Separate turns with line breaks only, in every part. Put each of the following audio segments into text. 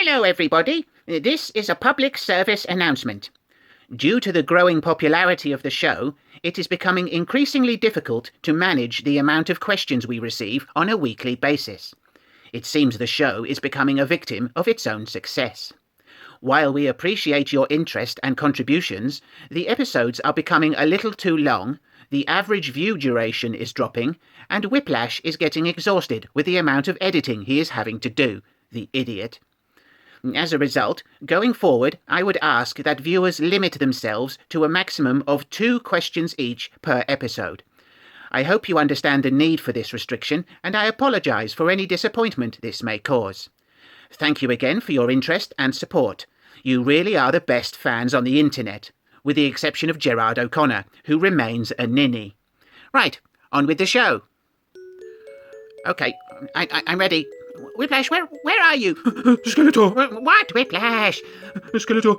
Hello everybody, this is a public service announcement. Due to the growing popularity of the show, it is becoming increasingly difficult to manage the amount of questions we receive on a weekly basis. It seems the show is becoming a victim of its own success. While we appreciate your interest and contributions, the episodes are becoming a little too long, the average view duration is dropping, and Whiplash is getting exhausted with the amount of editing he is having to do, the idiot. As a result, going forward, I would ask that viewers limit themselves to a maximum of 2 questions each per episode. I hope you understand the need for this restriction, and I apologise for any disappointment this may cause. Thank you again for your interest and support. You really are the best fans on the internet, with the exception of Gerard O'Connor, who remains a ninny. Right, on with the show. Okay, I'm ready. Whiplash, where are you?
Skeletor!
What, Whiplash?
Skeletor,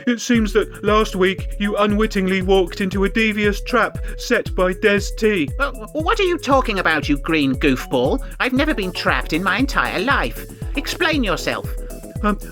it seems that last week you unwittingly walked into a devious trap set by Des T.
What are you talking about, you green goofball? I've never been trapped in my entire life. Explain yourself.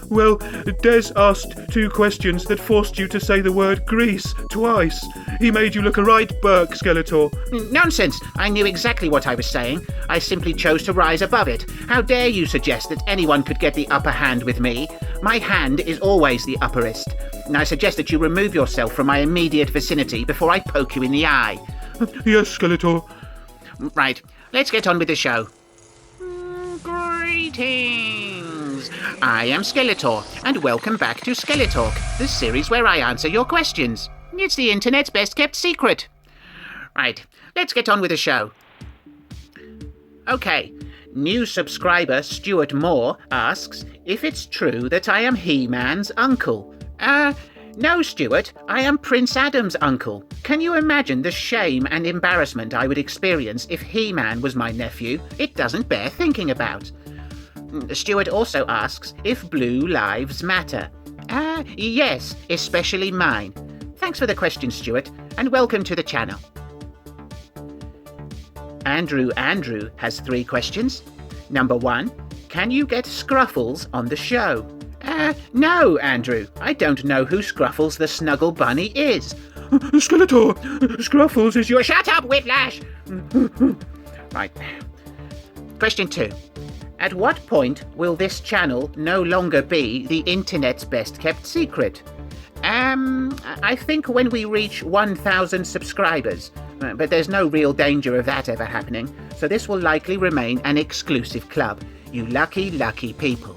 Well, Des asked 2 questions that forced you to say the word grease twice. He made you look a right Burke, Skeletor.
Nonsense! I knew exactly what I was saying. I simply chose to rise above it. How dare you suggest that anyone could get the upper hand with me? My hand is always the upperest. And I suggest that you remove yourself from my immediate vicinity before I poke you in the eye.
Yes, Skeletor.
Right, let's get on with the show. Greetings! I am Skeletor, and welcome back to SkeleTalk, the series where I answer your questions. It's the internet's best-kept secret. Right, let's get on with the show. Okay, new subscriber Stuart Moore asks if it's true that I am He-Man's uncle. No, Stuart, I am Prince Adam's uncle. Can you imagine the shame and embarrassment I would experience if He-Man was my nephew? It doesn't bear thinking about. Stuart also asks if blue lives matter. Yes, especially mine. Thanks for the question, Stuart, and welcome to the channel. Andrew has 3 questions. Number 1, can you get Scruffles on the show? No, Andrew, I don't know who Scruffles the Snuggle Bunny is.
Skeletor, Scruffles is your...
Shut up, Whiplash! Right. Question 2. At what point will this channel no longer be the internet's best-kept secret? I think when we reach 1,000 subscribers, but there's no real danger of that ever happening, so this will likely remain an exclusive club. You lucky, lucky people.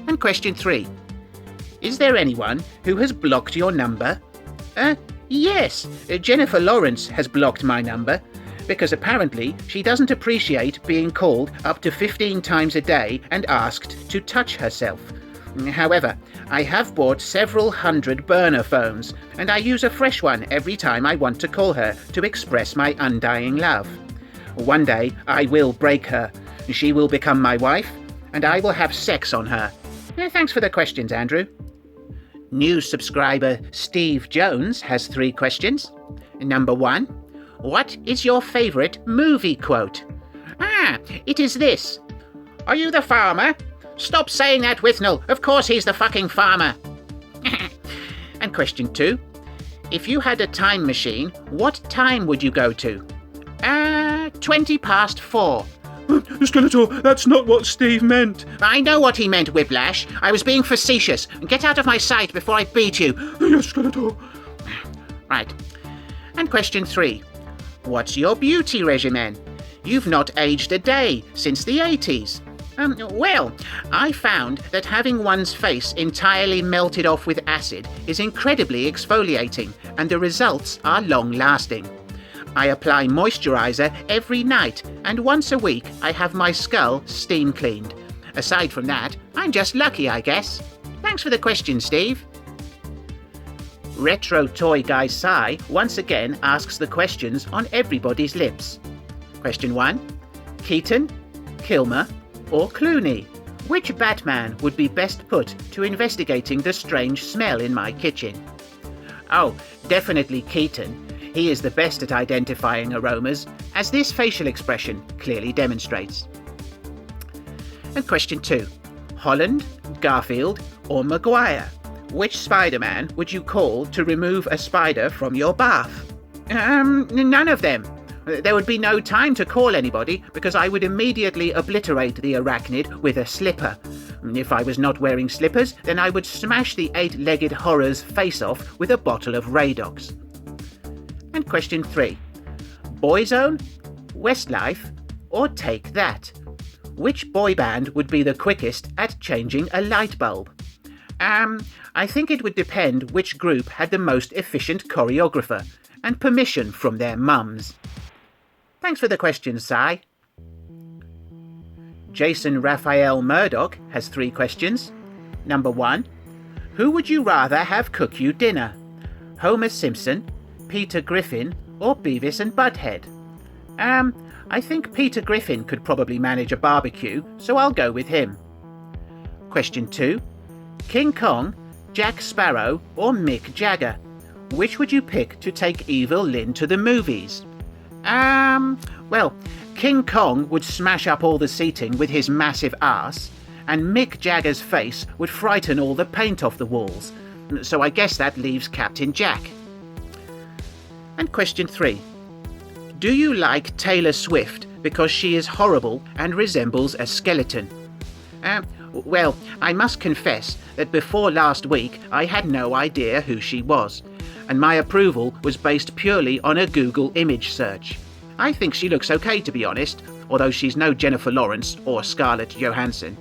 And question 3. Is there anyone who has blocked your number? Yes, Jennifer Lawrence has blocked my number, because apparently she doesn't appreciate being called up to 15 times a day and asked to touch herself. However, I have bought several hundred burner phones, and I use a fresh one every time I want to call her to express my undying love. One day I will break her. She will become my wife, and I will have sex on her. Thanks for the questions, Andrew. New subscriber Steve Jones has 3 questions. Number 1, what is your favourite movie quote? It is this. Are you the farmer? Stop saying that, Withnell. Of course he's the fucking farmer. And question 2. If you had a time machine, what time would you go to? 20 past 4.
Skeletor, that's not what Steve meant.
I know what he meant, Whiplash. I was being facetious. Get out of my sight before I beat you.
Yes, Skeletor.
Right. And question 3. What's your beauty regimen? You've not aged a day since the 80s. Well, I found that having one's face entirely melted off with acid is incredibly exfoliating, and the results are long-lasting. I apply moisturiser every night, and once a week I have my skull steam cleaned. Aside from that, I'm just lucky, I guess. Thanks for the question, Steve. Retro Toy Guy Sai once again asks the questions on everybody's lips. Question 1. Keaton, Kilmer, or Clooney? Which Batman would be best put to investigating the strange smell in my kitchen? Oh, definitely Keaton. He is the best at identifying aromas, as this facial expression clearly demonstrates. And question 2. Holland, Garfield, or Maguire? Which Spider-Man would you call to remove a spider from your bath? None of them. There would be no time to call anybody because I would immediately obliterate the arachnid with a slipper. If I was not wearing slippers, then I would smash the 8-legged horror's face off with a bottle of Radox. And question 3. Boyzone, Westlife, or Take That? Which boy band would be the quickest at changing a light bulb? I think it would depend which group had the most efficient choreographer and permission from their mums. Thanks for the questions, Si. Jason Raphael Murdoch has 3 questions. Number 1. Who would you rather have cook you dinner? Homer Simpson, Peter Griffin, or Beavis and Butthead? I think Peter Griffin could probably manage a barbecue, so I'll go with him. Question 2. King Kong, Jack Sparrow, or Mick Jagger? Which would you pick to take Evil Lynn to the movies? Well, King Kong would smash up all the seating with his massive ass, and Mick Jagger's face would frighten all the paint off the walls. So I guess that leaves Captain Jack. And question 3. Do you like Taylor Swift because she is horrible and resembles a skeleton? Well, I must confess that before last week I had no idea who she was, and my approval was based purely on a Google image search. I think she looks okay, to be honest, although she's no Jennifer Lawrence or Scarlett Johansson.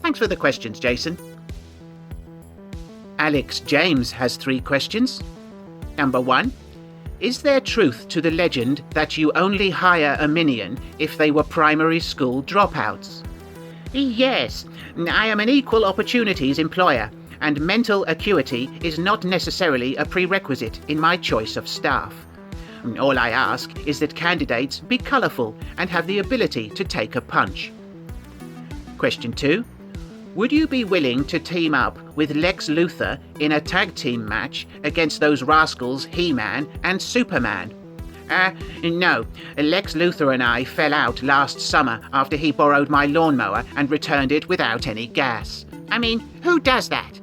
Thanks for the questions, Jason. Alex James has 3 questions. Number 1. Is there truth to the legend that you only hire a minion if they were primary school dropouts? Yes, I am an equal opportunities employer, and mental acuity is not necessarily a prerequisite in my choice of staff. All I ask is that candidates be colourful and have the ability to take a punch. Question 2. Would you be willing to team up with Lex Luthor in a tag team match against those rascals He-Man and Superman? No. Lex Luthor and I fell out last summer after he borrowed my lawnmower and returned it without any gas. I mean, who does that?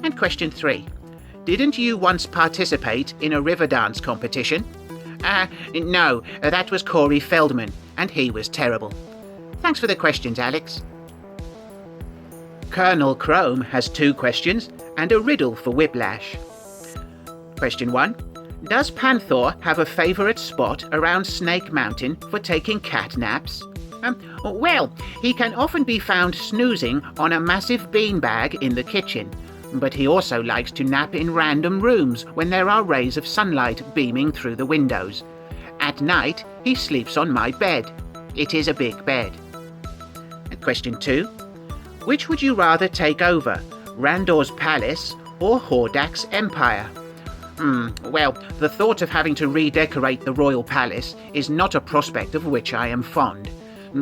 And question 3. Didn't you once participate in a river dance competition? No, that was Corey Feldman, and he was terrible. Thanks for the questions, Alex. Colonel Chrome has 2 questions and a riddle for Whiplash. Question 1. Does Panther have a favourite spot around Snake Mountain for taking cat naps? Well, he can often be found snoozing on a massive beanbag in the kitchen, but he also likes to nap in random rooms when there are rays of sunlight beaming through the windows. At night, he sleeps on my bed. It is a big bed. Question 2. Which would you rather take over, Randor's palace or Hordak's empire? Well, the thought of having to redecorate the royal palace is not a prospect of which I am fond,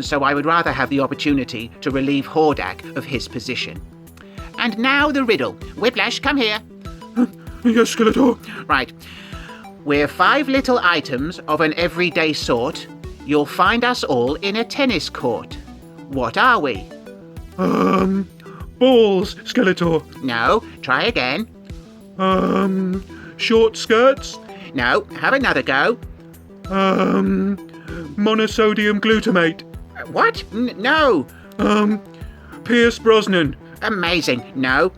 so I would rather have the opportunity to relieve Hordak of his position. And now the riddle. Whiplash, come here.
Yes, Skeletor.
Right. We're 5 little items of an everyday sort. You'll find us all in a tennis court. What are we?
Balls, Skeletor.
No, try again.
Short skirts.
No, have another go.
Monosodium glutamate.
What? No.
Pierce Brosnan.
Amazing. No.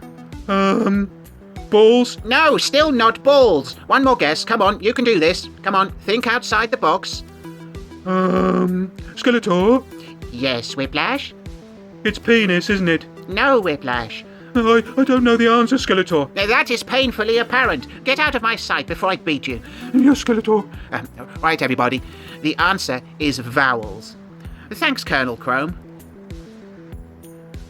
Balls.
No, still not balls. One more guess. Come on, you can do this. Come on, think outside the box.
Skeletor.
Yes, Whiplash?
It's penis, isn't it?
No, Whiplash.
I don't know the answer, Skeletor.
That is painfully apparent. Get out of my sight before I beat you.
Yes, Skeletor.
Right, everybody. The answer is vowels. Thanks, Colonel Chrome.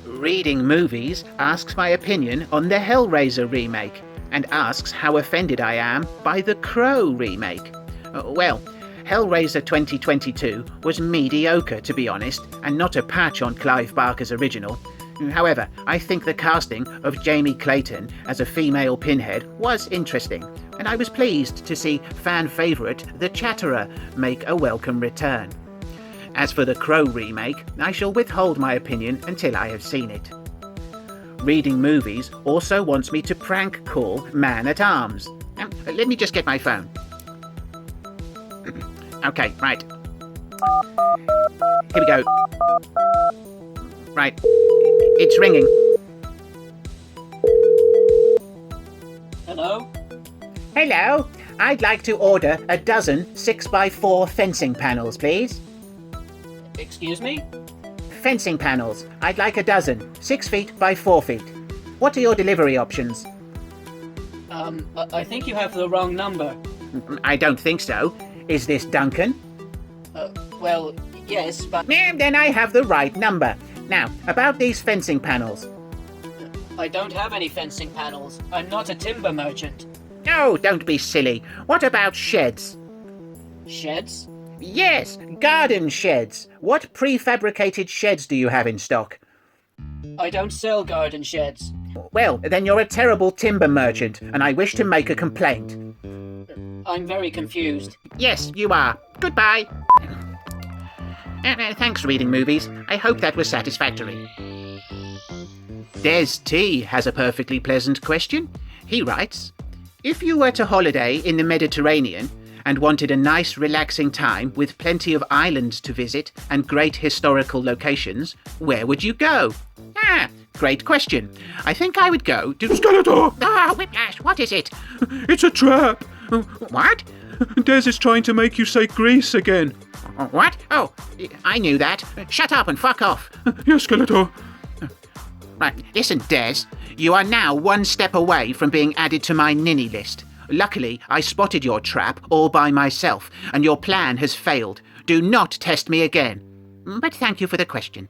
Reading Movies asks my opinion on the Hellraiser remake and asks how offended I am by the Crow remake. Well, Hellraiser 2022 was mediocre, to be honest, and not a patch on Clive Barker's original. However, I think the casting of Jamie Clayton as a female Pinhead was interesting, and I was pleased to see fan favourite The Chatterer make a welcome return. As for the Crow remake, I shall withhold my opinion until I have seen it. Reading Movies also wants me to prank call Man-at-Arms. Let me just get my phone. Okay, right. Here we go. Right. It's ringing.
Hello?
Hello. I'd like to order a dozen 6x4 fencing panels, please.
Excuse me?
Fencing panels. I'd like a dozen. 6 feet by 4 feet. What are your delivery options?
I think you have the wrong number.
I don't think so. Is this Duncan?
Well, yes, but
Then I have the right number. Now, about these fencing panels.
I don't have any fencing panels. I'm not a timber merchant.
Oh, don't be silly. What about sheds?
Sheds?
Yes, garden sheds. What prefabricated sheds do you have in stock?
I don't sell garden sheds.
Well, then you're a terrible timber merchant, and I wish to make a complaint.
I'm very confused.
Yes, you are. Goodbye. Thanks, Reading Movies. I hope that was satisfactory. Des T has a perfectly pleasant question. He writes, if you were to holiday in the Mediterranean and wanted a nice relaxing time with plenty of islands to visit and great historical locations, where would you go? Great question. I think I would go to...
Skeletor!
Whiplash, what is it?
It's a trap!
What?
Des is trying to make you say Greece again.
What? Oh, I knew that. Shut up and fuck off.
Yes, Skeletor.
Right, listen, Des. You are now one step away from being added to my ninny list. Luckily, I spotted your trap all by myself, and your plan has failed. Do not test me again. But thank you for the question.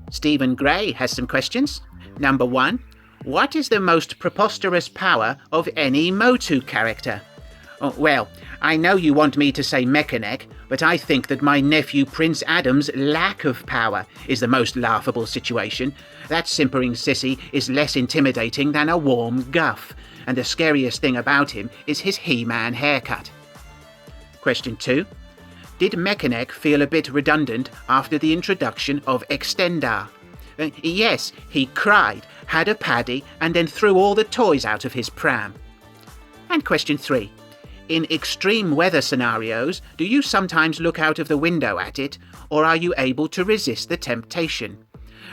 Stephen Gray has some questions. Number 1. What is the most preposterous power of any MOTU character? Oh, well, I know you want me to say Mechanic, but I think that my nephew Prince Adam's lack of power is the most laughable situation. That simpering sissy is less intimidating than a warm guff, and the scariest thing about him is his He-Man haircut. Question 2. Did Mechanic feel a bit redundant after the introduction of Extendar? Yes, he cried, had a paddy, and then threw all the toys out of his pram. And question 3. In extreme weather scenarios, do you sometimes look out of the window at it, or are you able to resist the temptation?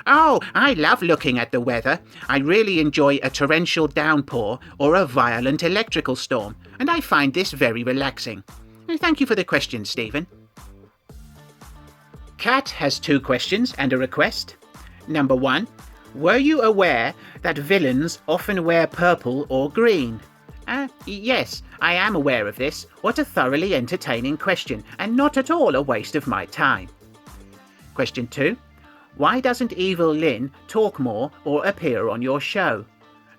Oh, I love looking at the weather. I really enjoy a torrential downpour or a violent electrical storm, and I find this very relaxing. Thank you for the question, Stephen. Kat has 2 questions and a request. Number 1. Were you aware that villains often wear purple or green? Yes, I am aware of this. What a thoroughly entertaining question, and not at all a waste of my time. Question 2. Why doesn't Evil Lynn talk more or appear on your show?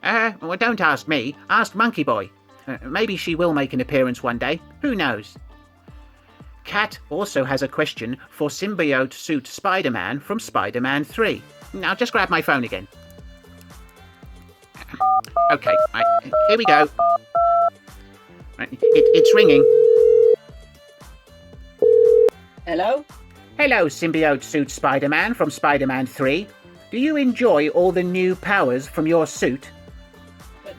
Well, don't ask me. Ask Monkey Boy. Maybe she will make an appearance one day. Who knows? Kat also has a question for symbiote suit Spider-Man from Spider-Man 3. Now just grab my phone again. Okay, right, here we go. Right, it's ringing.
Hello?
Hello, symbiote suit Spider-Man from Spider-Man 3. Do you enjoy all the new powers from your suit?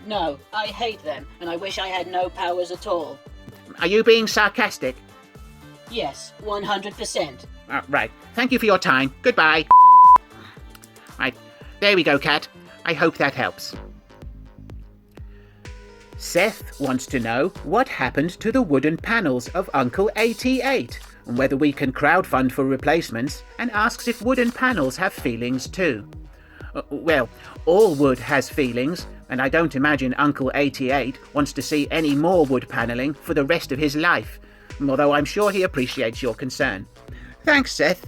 No, I hate them, and I wish I had no powers at all.
Are you being sarcastic?
Yes, 100%.
Right, thank you for your time. Goodbye. Right, there we go, Kat. I hope that helps. Seth wants to know what happened to the wooden panels of Uncle 88 and whether we can crowdfund for replacements, and asks if wooden panels have feelings too. Well, all wood has feelings, and I don't imagine Uncle 88 wants to see any more wood panelling for the rest of his life, although I'm sure he appreciates your concern. Thanks, Seth.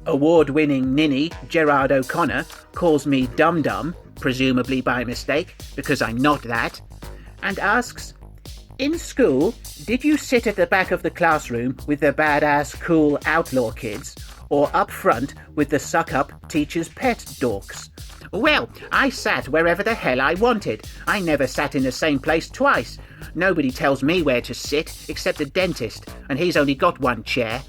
Award-winning ninny Gerard O'Connor calls me Dum Dum, presumably by mistake, because I'm not that, and asks, in school, did you sit at the back of the classroom with the badass cool outlaw kids, or up front with the suck-up teacher's pet dorks? Well, I sat wherever the hell I wanted. I never sat in the same place twice. Nobody tells me where to sit except the dentist, and he's only got one chair.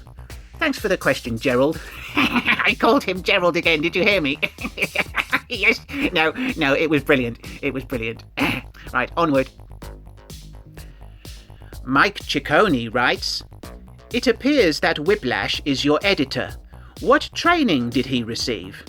Thanks for the question, Gerald. I called him Gerald again, did you hear me? Yes. No, it was brilliant. It was brilliant. Right, onward. Mike Ciccone writes, "It appears that Whiplash is your editor. What training did he receive?"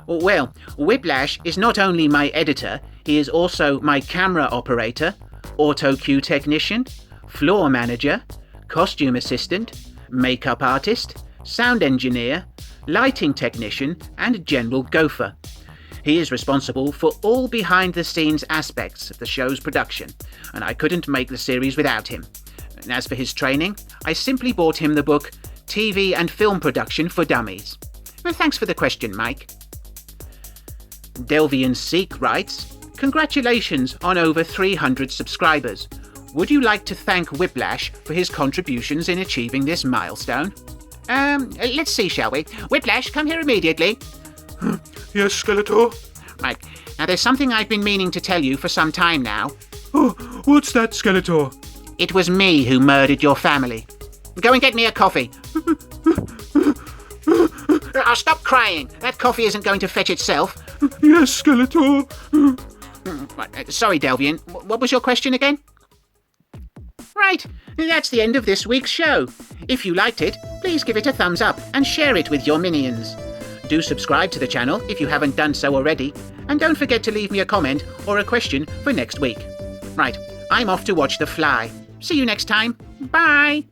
Well, Whiplash is not only my editor, he is also my camera operator, auto cue technician, floor manager, costume assistant, makeup artist, sound engineer, lighting technician, and general gopher. He is responsible for all behind-the-scenes aspects of the show's production, and I couldn't make the series without him. And as for his training, I simply bought him the book TV and Film Production for Dummies. Well, thanks for the question, Mike. Delvian Seek writes, "Congratulations on over 300 subscribers. Would you like to thank Whiplash for his contributions in achieving this milestone?" Let's see, shall we? Whiplash, come here immediately.
Yes, Skeletor?
Right, now there's something I've been meaning to tell you for some time now.
Oh, what's that, Skeletor?
It was me who murdered your family. Go and get me a coffee. Stop crying. That coffee isn't going to fetch itself.
Yes, Skeletor.
Sorry, Delvian. What was your question again? Right, that's the end of this week's show. If you liked it, please give it a thumbs up and share it with your minions. Do subscribe to the channel if you haven't done so already, and don't forget to leave me a comment or a question for next week. Right, I'm off to watch The Fly. See you next time. Bye!